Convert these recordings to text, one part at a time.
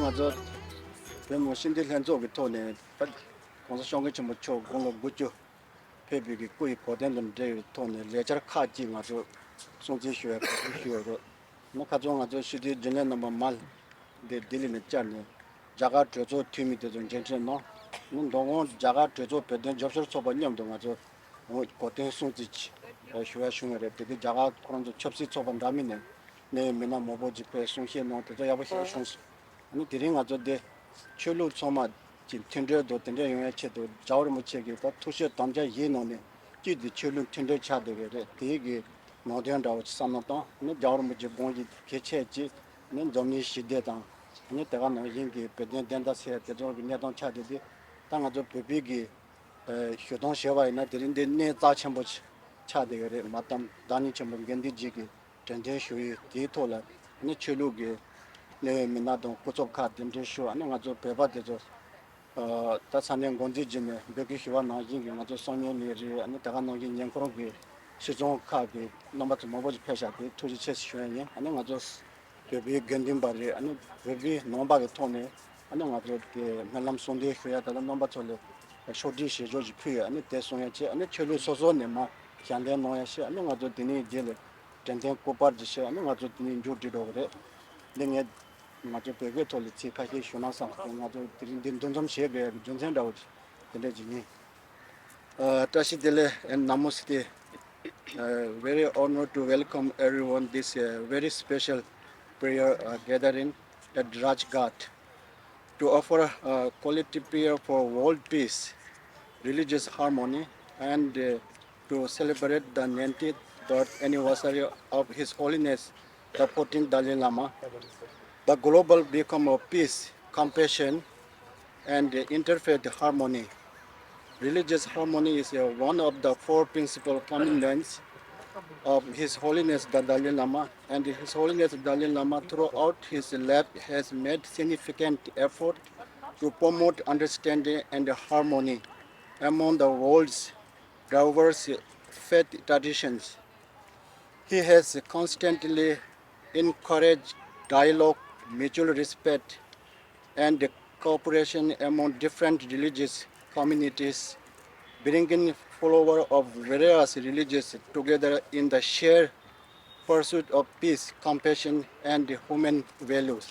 아주 뭐 신들 현조기 토네 공사 쇼게 좀 쳐, 공로 무죠. 페비기 꾸이 고된는 데 토네 레저 카지 아주 송지슈에 슈에로 뭐 가정 아주 시디 전에 너무 말 딜리는 짠네 자가 저조 팀이 되던 괜찮노 동원 자가 저조 배된 접수 초반념 동아주 고된 송지치 슈에 슈에 되게 자가 그런 접시 초반 다음에 네 맨날 뭐보지 배 송시에 놓도 야버시 송시 아니 드링 아주 데 출루 초마 진 텐더도 텐더 용에 체도 자오르 무체기가 투시 담자 예노네 지디 출루 텐더 차도게 되게 노던다고 삼노도 네 자오르 무지 봉지 개체지 네 점니 시대다 네 내가 너 인기 배된 된다세 대저 내던 차도디 당아저 베비기 휴동 셔바이나 드린데 네 자첨보치 차되게 마담 다니 첨본 겐디지기 전제 쇼이 디토라 네 출루게 네 민나도 고속카 덴데쇼 아니 가저 배바데저 다산년 공지진에 벽이 희와나 인기 가저 성년이리 아니 다가 노기 년코로기 시종카기 넘버트 모버지 패샤기 투지 체스쇼에 아니 가저 베비 겐딘바리 아니 베비 넘바게 토네 아니 가저 게 날람 손데 쇼야 다가 넘버트로 쇼디시 조지 피 아니 대송야체 아니 철로 소소네마 향대 노야시 아니 가저 디니 제레 텐텐 코파르지 아니 가저 디니 조디도 그래 링에 맞아 배게 돌리지 파기 쇼나상 맞아 드린 좀 쉐게 존센 다우지 근데 지니 타시델레 and namaste very honored to welcome everyone this very special prayer gathering at Rajghat to offer quality prayer for world peace religious harmony and to celebrate the 90th birth anniversary of His Holiness the 14th Dalai Lama. The global beacon of peace, compassion, and interfaith harmony. Religious harmony is one of the four principal commandments of His Holiness the Dalai Lama, and His Holiness the Dalai Lama throughout his life has made significant effort to promote understanding and harmony among the world's diverse faith traditions. He has constantly encouraged dialogue, mutual respect, and cooperation among different religious communities, bringing followers of various religions together in the shared pursuit of peace, compassion, and human values.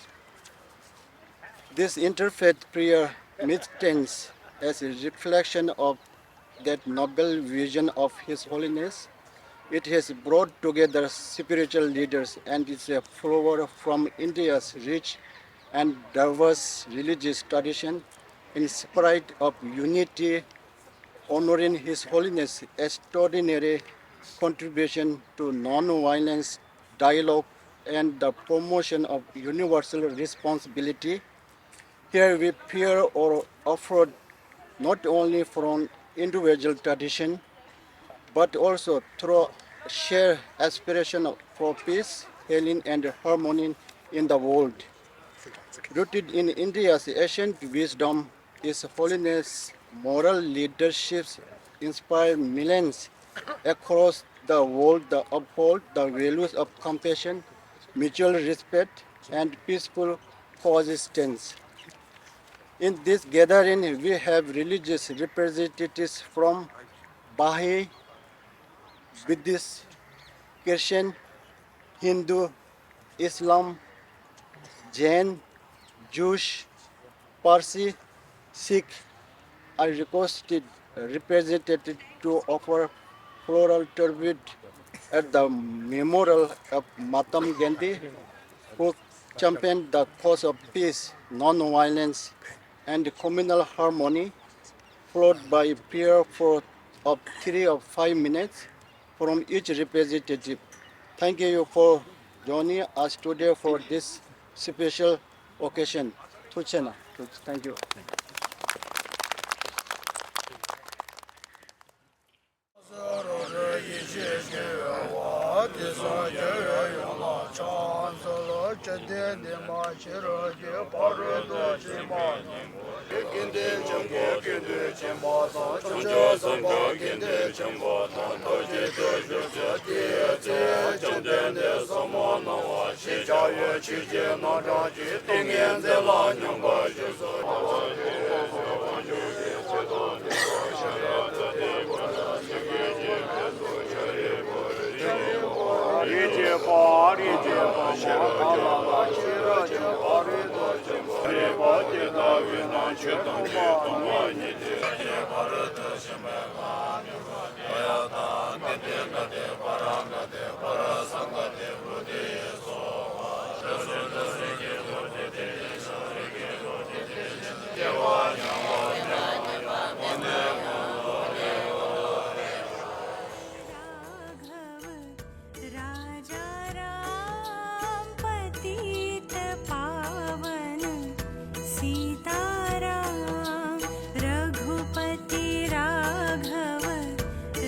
This interfaith prayer stands as a reflection of that noble vision of His Holiness. It has brought together spiritual leaders and its followers from India's rich and diverse religious tradition in spirit of unity, honoring His Holiness' extraordinary contribution to non-violence, dialogue, and the promotion of universal responsibility. Here we peer or offered not only from individual tradition, but also through shared aspiration for peace, healing, and harmony in the world. Rooted in India's ancient wisdom, His Holiness' moral leadership inspired millions across the world to uphold the values of compassion, mutual respect, and peaceful coexistence. In this gathering, we have religious representatives from Baha'i, Buddhist, Christian, Hindu, Islam, Jain, Jewish, Parsi, Sikh are represented to offer floral tribute at the memorial of Mahatma Gandhi, who championed the cause of peace, non-violence, and communal harmony, followed by a prayer of 3 or 5 minutes from each representative. Thank you for joining us today for this special occasion. Tuchena. Thank you. Thank you. राजा राम पतित पावन सीताराम रघुपति राघव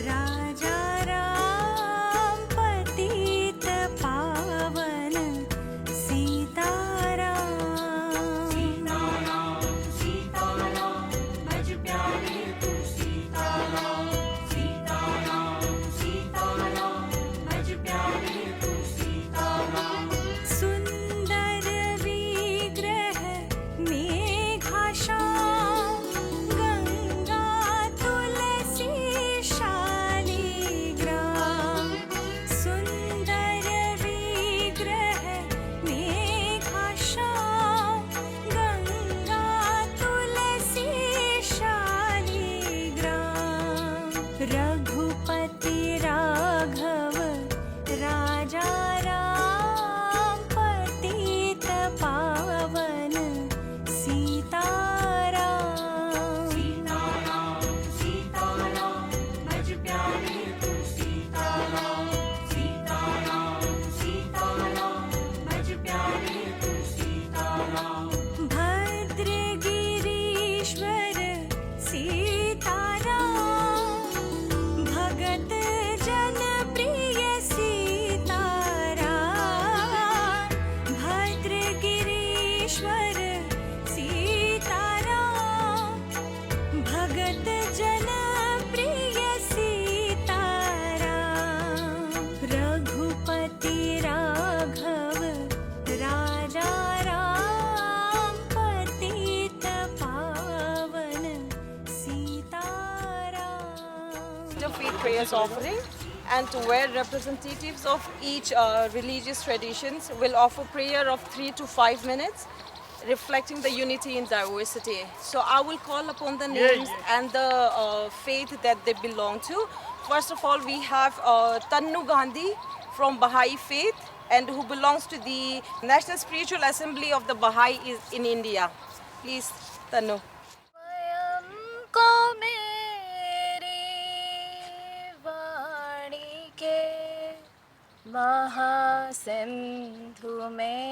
राजा राम पतित पावन सीताराम सीताराम सीताराम भज प्यारे तू सीताराम सीताराम सीताराम भज प्यारे तू सीताराम सुंदर विग्रह मेघाश्याम गंगा तुलसी शालिग्राम सुंदर विग्रह मेघाश्याम गंगा तुलसी शालिग्राम रघुपति राघव राजा राम पतित पावन सीताराम सीताराम सीताराम भज प्यारे तू सीताराम सीताराम सीताराम भज प्यारे तू सीताराम भद्रगिरीश्वर सीताराम भगत जन प्रिय सीताराम भद्रगिरीश्वर सीताराम भगत जन प्रिय सीताराम रघुपति राघव राजा राम पतित पावन Sitaram The faith prayers offering, and where representatives of each religious traditions will offer prayer of 3 to 5 minutes, reflecting the unity in diversity. So I will call upon the names and the faith that they belong to. First of all, we have Tannu Gandhi from Baha'i faith, and who belongs to the National Spiritual Assembly of the Baha'i in India. Please, Tannu. स्वयं को मेरी वाणी के महासिंधु में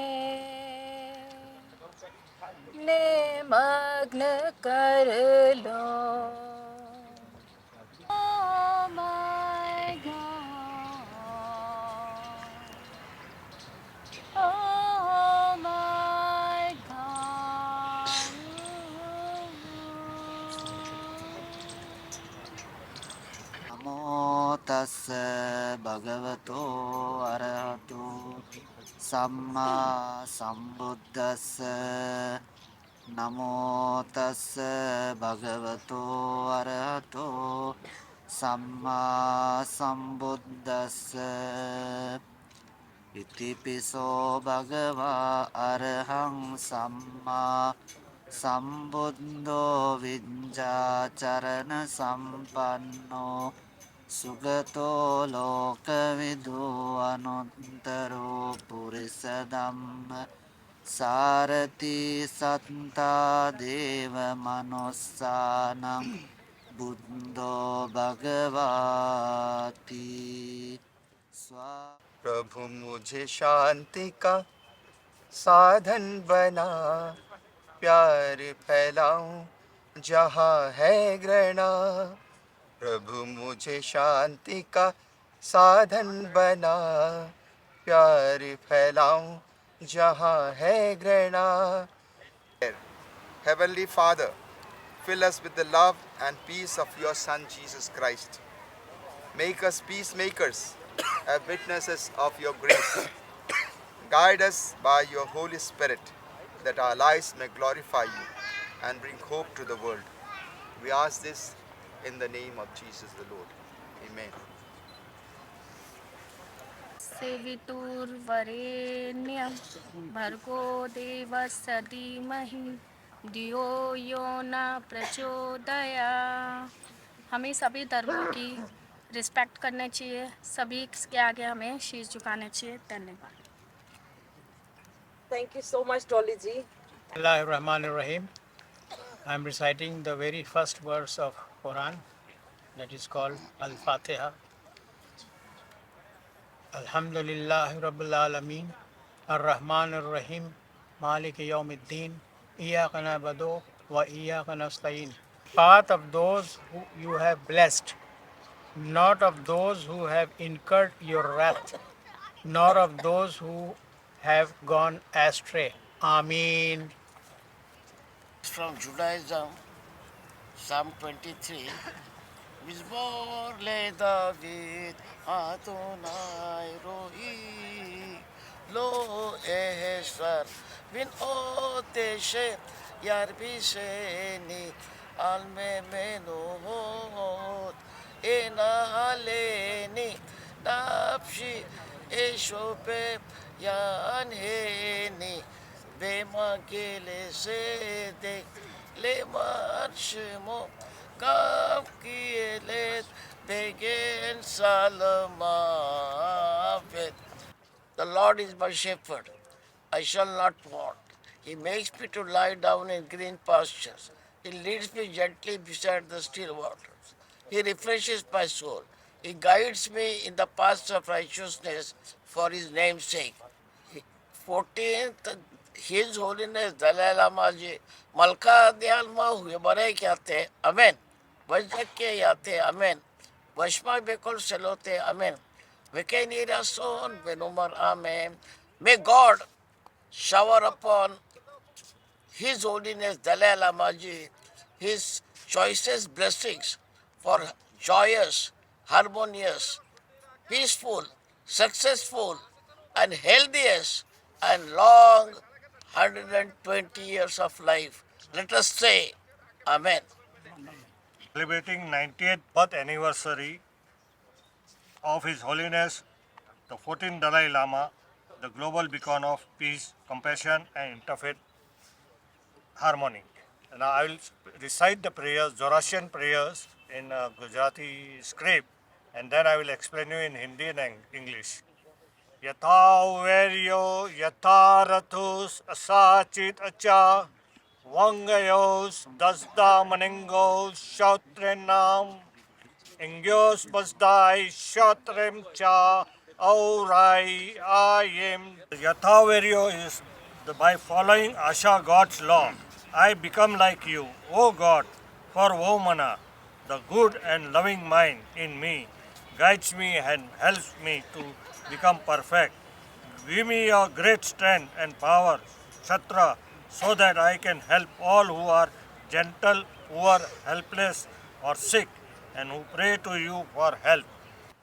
निमग्न कर लो Oh my God Oh my God නමෝ තස්ස භගවතෝ අරහතෝ සම්මා සම්බුද්දස්ස නමෝ තස්ස භගවතෝ අරහතෝ සම්මා සම්බුද්දස්ස ඉතිපිසෝ භගවා අරහං සම්මා සම්බුද්ධෝ විඤ්ඤාචරණ සම්පන්නෝ සුගතෝ ලෝකවිදු අනුත්තරෝ පුරිස ධම්ම සාරති සත්තා දේව මනුස්සානං බුද්ධෝ භගවාති ස්වා प्रभु मुझे शांति का साधन बना प्यार फैलाऊं जहाँ है घृणा प्रभु मुझे शांति का साधन बना प्यार फैलाऊं जहाँ है घृणा Heavenly Father, fill us with the love and peace of your Son Jesus Christ. Make us peacemakers witnesses of your grace. Guide us by your Holy Spirit, that our lives may glorify you and bring hope to the world. We ask this in the name of Jesus the Lord. Amen. सेवितुर्वरेण्यं भर्गो देवस्य धीमहि धियो यो न प्रचोदया। हमें सभी धर्मों की रिस्पेक्ट करनी चाहिए, सभी के आगे हमें शीश झुकाने चाहिए। धन्यवाद। Thank you so much, Dolly ji. Bismillahirrahmanirrahim. I am reciting the very first verse of Quran, that is called Al-Fatiha. Alhamdulillahi Rabbil Alameen, Ar-Rahman Ar-Rahim, Malik Yawmiddin, Iyaka na'budu wa Iyaka nasta'in. Path of those who you have blessed, not of those who have incurred your wrath, nor of those who have gone astray. Ameen. From Judaism, Psalm 23. Mizmor le David, Adonai rohi, lo ehesar, vin oteshet, yarbisheni, alme menuhot, enahaleni, nafshi, eshope, yanheni, bema gele sedek, leman shemo, Kam kielet begin Salamavet. The Lord is my shepherd, I shall not want. He makes me to lie down in green pastures. He leads me gently beside the still waters. He refreshes my soul. He guides me in the paths of righteousness for his name's sake. 14th, His Holiness Dalai Lama ji, Malka Dialma huye bare kyate, Amen. Vajake yate, Amen. Vashma Bekol Selote, Amen. Vekenira Son Benumar, Amen. May God shower upon His Holiness Dalai Lama ji His choicest blessings for joyous, harmonious, peaceful, successful, and healthiest and long 120 years of life. Let us say, Amen. Celebrating 90th birth anniversary of His Holiness the 14th Dalai Lama, the global beacon of peace, compassion and interfaith harmony. Now I will recite the prayers, Zoroastrian prayers in Gujarati script, and then I will explain you in Hindi and English. Yatha veryo yatha rathus asachit acha Vangayos dasda maningos shautrenam Ingyos basdai shautrem cha aurai ayem. Yathavaryo is by following Asha God's law. I become like you, O God, for Vomana, the good and loving mind in me, guides me and helps me to become perfect. Give me your great strength and power, Shatra, so that I can help all who are gentle, poor, helpless or sick and who pray to you for help.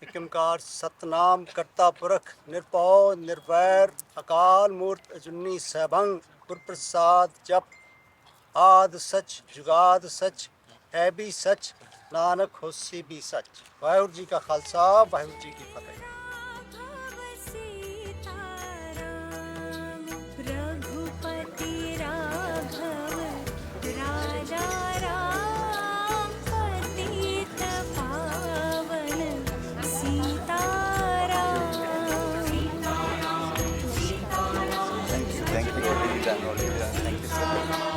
ਏਕਮਕਾਰ Satnam ਕਰਤਾ ਪੁਰਖ ਨਿਰਭਉ ਨਿਰਵੈਰ ਅਕਾਲ ਮੂਰਤ ਅਜੂਨੀ ਸੈਭੰ ਗੁਰ ਪ੍ਰਸਾਦ ਜਪ ਆਦ ਸਚ ਜੁਗਾਦ ਸਚ ਹੈ ਵੀ ਸਚ ਨਾਨਕ ਹੋਸੀ ਵੀ ਸਚ। ਵਾਹਿਗੁਰੂ ਜੀ ਕਾ ਖਾਲਸਾ ਵਾਹਿਗੁਰੂ ਜੀ ਕੀ ਫਤਿਹ। रघुपति राघव राजा राम पतित पावन Sitaram. Thank you, already done. Thank you so much.